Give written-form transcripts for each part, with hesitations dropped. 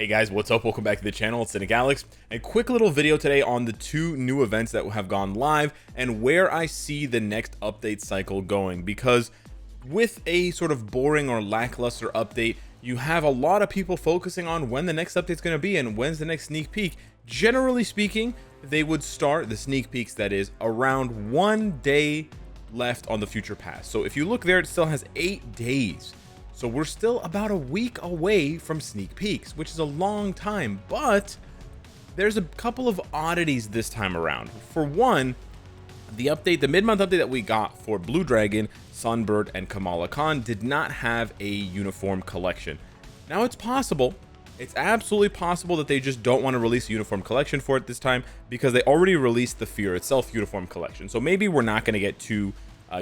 Hey guys, what's up? Welcome back to the channel. It's Cynicalex. A quick little video today on the two new events that have gone live and where I see the next update cycle going, because with a sort of boring or lackluster update, you have a lot of people focusing on when the next update is going to be and when's the next sneak peek. Generally speaking, they would start the sneak peeks, that is, around 1 day left on the future pass. So if you look there, it still has 8 days. So we're still about a week away from sneak peeks, which is a long time, but there's a couple of oddities this time around. For one, the mid-month update that we got for Blue Dragon, Sunbird, and Kamala Khan did not have a uniform collection. Now it's possible, it's absolutely possible that they just don't want to release a uniform collection for it this time because they already released the Fear Itself uniform collection. So maybe we're not going to get two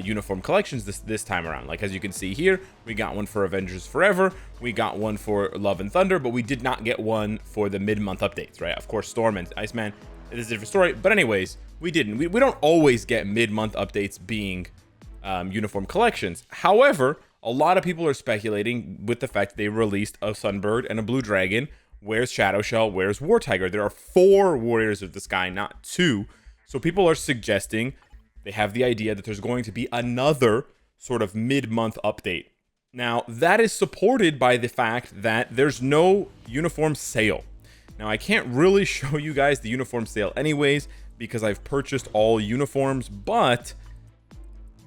uniform collections this time around. Like, as you can see here, we got one for Avengers Forever, we got one for Love and Thunder, but we did not get one for the mid-month updates, right? Of course, Storm and Iceman, it is a different story, but anyways, we didn't. We don't always get mid-month updates being uniform collections. However, a lot of people are speculating with the fact that they released a Sunbird and a Blue Dragon. Where's Shadow Shell? Where's War Tiger? There are 4 Warriors of the Sky, not 2. So people are suggesting, they have the idea that there's going to be another sort of mid-month update. Now, that is supported by the fact that there's no uniform sale. Now, I can't really show you guys the uniform sale anyways, because I've purchased all uniforms, but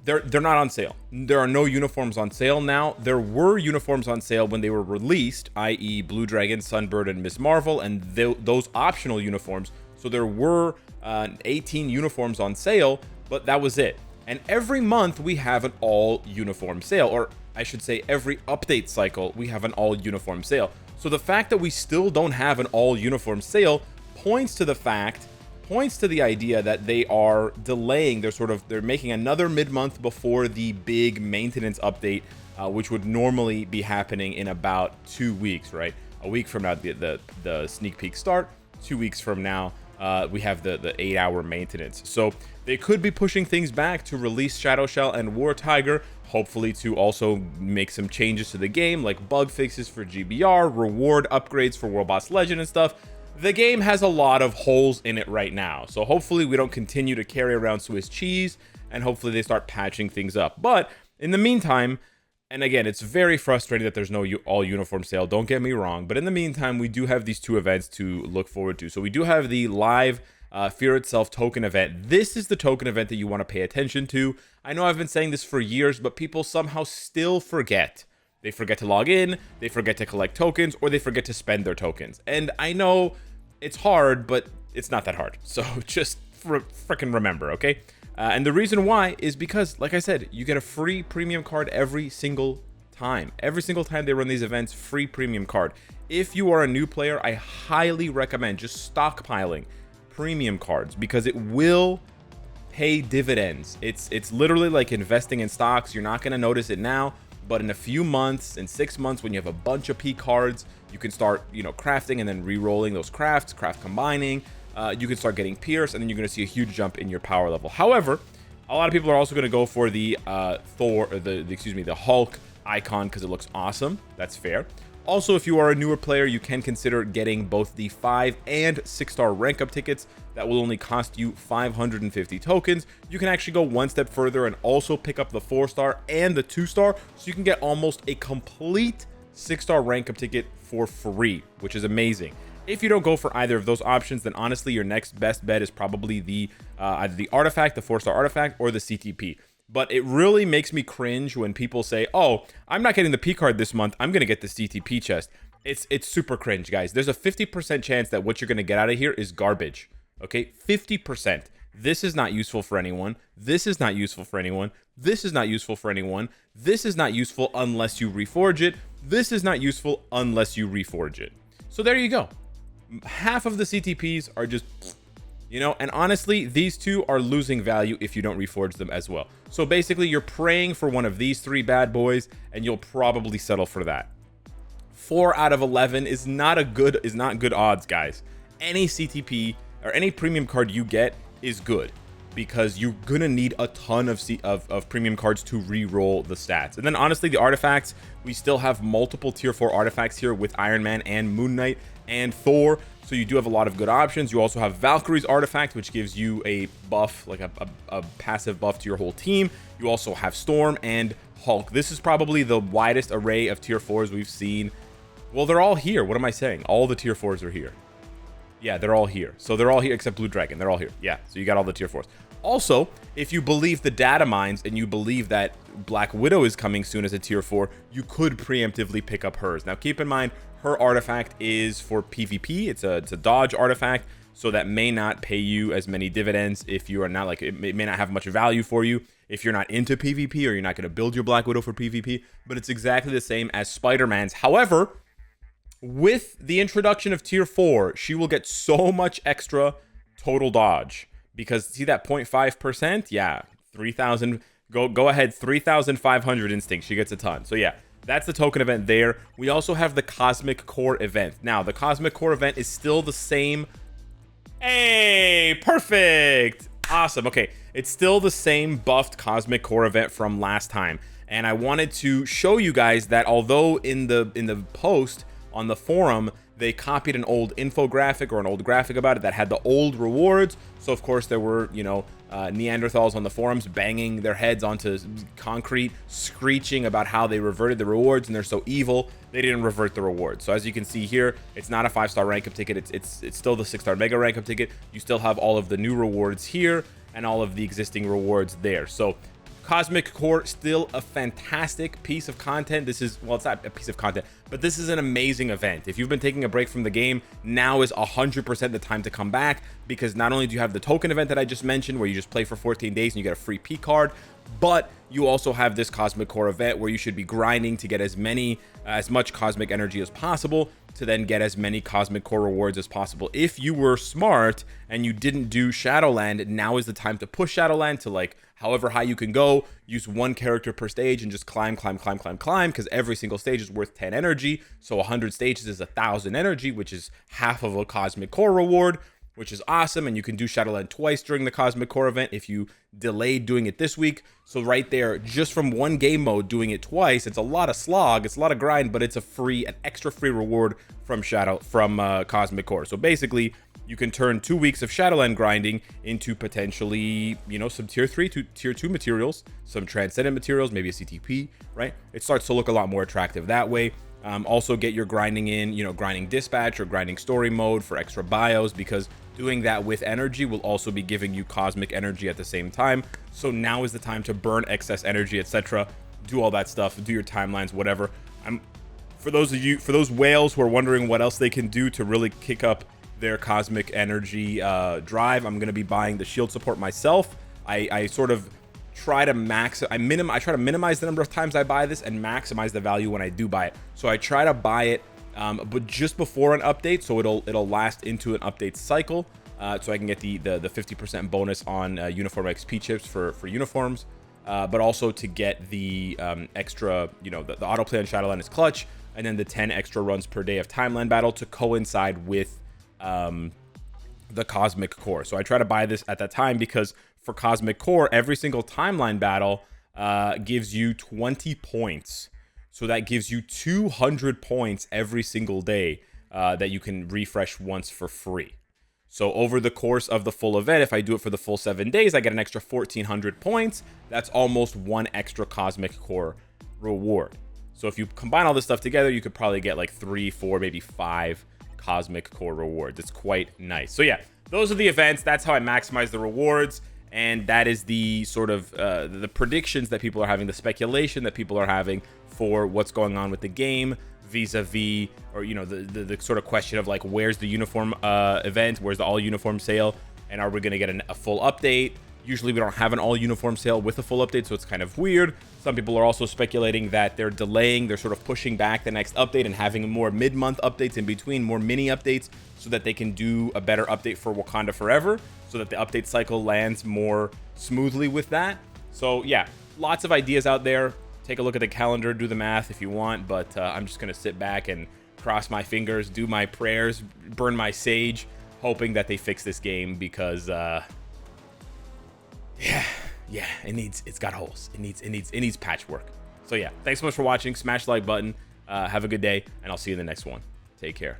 they're not on sale. There are no uniforms on sale now. There were uniforms on sale when they were released, i.e. Blue Dragon, Sunbird, and Miss Marvel, and those optional uniforms. So there were 18 uniforms on sale, but that was it. And every month we have an all uniform sale, or I should say every update cycle we have an all uniform sale. So the fact that we still don't have an all uniform sale points to the idea that they are delaying. They're making another mid-month before the big maintenance update, which would normally be happening in about 2 weeks, right? A week from now the sneak peek start. 2 weeks from now we have the 8-hour maintenance. So they could be pushing things back to release Shadow Shell and War Tiger, hopefully to also make some changes to the game, like bug fixes for GBR, reward upgrades for World Boss Legend and stuff. The game has a lot of holes in it right now, so hopefully we don't continue to carry around Swiss cheese, and hopefully they start patching things up. But in the meantime, and again, it's very frustrating that there's no all uniform sale, don't get me wrong, but in the meantime, we do have these 2 events to look forward to. So we do have the live Fear Itself token event. This is the token event that you want to pay attention to. I know I've been saying this for years, but people somehow still forget. They forget to log in, they forget to collect tokens, or they forget to spend their tokens. And I know it's hard, but it's not that hard. So just freaking remember, okay? And the reason why is because, like I said, you get a free premium card every single time. Every single time they run these events, free premium card. If you are a new player, I highly recommend just stockpiling premium cards, because it will pay dividends. It's literally like investing in stocks. You're not going to notice it now, but in a few months, in 6 months, when you have a bunch of P cards, you can start, crafting and then re-rolling those craft combining. You can start getting Pierce, and then you're going to see a huge jump in your power level. However, a lot of people are also going to go for the the Hulk icon because it looks awesome. That's fair. Also, if you are a newer player, you can consider getting both the 5 and 6-star rank up tickets. That will only cost you 550 tokens. You can actually go one step further and also pick up the 4-star and the 2-star, so you can get almost a complete 6-star rank up ticket for free, which is amazing. If you don't go for either of those options, then honestly your next best bet is probably the either the artifact, the 4-star artifact, or the CTP. But it really makes me cringe when people say, oh, I'm not getting the P card this month, I'm gonna get the CTP chest. It's super cringe, guys. There's a 50% chance that what you're gonna get out of here is garbage. Okay, 50%. This is not useful for anyone. This is not useful for anyone. This is not useful for anyone. This is not useful unless you reforge it. This is not useful unless you reforge it. So there you go. Half of the CTPs are just, and honestly, these 2 are losing value if you don't reforge them as well. So basically, you're praying for one of these 3 bad boys, and you'll probably settle for that. 4 out of 11 is not good odds, guys. Any CTP or any premium card you get is good, because you're gonna need a ton of premium cards to re-roll the stats. And then honestly, the artifacts, we still have multiple tier 4 artifacts here with Iron Man and Moon Knight. and Thor. So you do have a lot of good options. You also have Valkyrie's artifact, which gives you a buff, like a passive buff to your whole team. You also have Storm and Hulk. This is probably the widest array of tier 4s we've seen. Well, they're all here. What am I saying? All the tier 4s are here. Yeah, they're all here. So they're all here except Blue Dragon. They're all here. Yeah, so you got all the tier 4s. Also, if you believe the data mines and you believe that Black Widow is coming soon as a tier 4, you could preemptively pick up hers. Now, keep in mind, her artifact is for PvP. It's a dodge artifact, so that may not pay you as many dividends if you are not, like, it may not have much value for you if you're not into PvP or you're not going to build your Black Widow for PvP, but it's exactly the same as Spider-Man's. However, with the introduction of tier 4, she will get so much extra total dodge, because see that 0.5%? Yeah, 3,000. Go ahead, 3,500 instinct. She gets a ton. So yeah, that's the token event there. We also have the Cosmic Core event. Now, the Cosmic Core event is still the same. Hey, perfect. Awesome. Okay, it's still the same buffed Cosmic Core event from last time. And I wanted to show you guys that although in the post on the forum, they copied an old infographic or an old graphic about it that had the old rewards. So of course there were, you know, Neanderthals on the forums banging their heads onto concrete, screeching about how they reverted the rewards and they're so evil. They didn't revert the rewards. So as you can see here, it's not a 5-star rank up ticket. It's still the 6-star mega rank up ticket. You still have all of the new rewards here and all of the existing rewards there. So Cosmic Core, still a fantastic piece of content. This is, well, it's not a piece of content, but this is an amazing event. If you've been taking a break from the game, now is 100% the time to come back, because not only do you have the token event that I just mentioned, where you just play for 14 days and you get a free P card, but you also have this Cosmic Core event where you should be grinding to get as much cosmic energy as possible, to then get as many Cosmic Core rewards as possible. If you were smart and you didn't do Shadowland, now is the time to push Shadowland to, like, however high you can go. Use one character per stage and just climb, because every single stage is worth 10 energy. So 100 stages is 1,000 energy, which is half of a Cosmic Core reward, which is awesome. And you can do Shadowland twice during the Cosmic Core event if you delayed doing it this week. So right there, just from one game mode, doing it twice, it's a lot of slog, it's a lot of grind, but it's an extra free reward from Cosmic Core. So basically, you can turn 2 weeks of Shadowland grinding into potentially, you know, some tier 3 to tier 2 materials, some transcendent materials, maybe a CTP, right? It starts to look a lot more attractive that way. Also get your grinding in, you know, grinding dispatch or grinding story mode for extra bios, because doing that with energy will also be giving you cosmic energy at the same time. So now is the time to burn excess energy, etc. Do all that stuff, do your timelines, whatever. For those whales who are wondering what else they can do to really kick up their cosmic energy drive, I'm going to be buying the shield support myself. I sort of try to try to minimize the number of times I buy this and maximize the value when I do buy it. So I try to buy it but just before an update, so it'll last into an update cycle, so I can get the 50% bonus on uniform XP chips for uniforms, but also to get the extra, you know, the autoplay on Shadowland is clutch, and then the 10 extra runs per day of timeline battle to coincide with the Cosmic Core. So I try to buy this at that time, because for Cosmic Core, every single timeline battle gives you 20 points. So that gives you 200 points every single day that you can refresh once for free. So over the course of the full event, if I do it for the full 7 days, I get an extra 1,400 points. That's almost one extra Cosmic Core reward. So if you combine all this stuff together, you could probably get like 3, 4, maybe 5 Cosmic Core rewards. It's quite nice. So yeah, those are the events. That's how I maximize the rewards. And that is the sort of the predictions that people are having, the speculation that people are having for what's going on with the game vis-a-vis, or, you know, the sort of question of like, where's the uniform event? Where's the all uniform sale? And are we going to get a full update? Usually we don't have an all uniform sale with a full update, so it's kind of weird. Some people are also speculating that they're sort of pushing back the next update and having more mid-month updates in between, more mini updates, so that they can do a better update for Wakanda Forever, so that the update cycle lands more smoothly with that. So yeah, lots of ideas out there. Take a look at the calendar, do the math if you want, but I'm just going to sit back and cross my fingers, do my prayers, burn my sage, hoping that they fix this game, because yeah, it's got holes. It needs patchwork. So yeah, thanks so much for watching. Smash the like button. Have a good day, and I'll see you in the next one. Take care.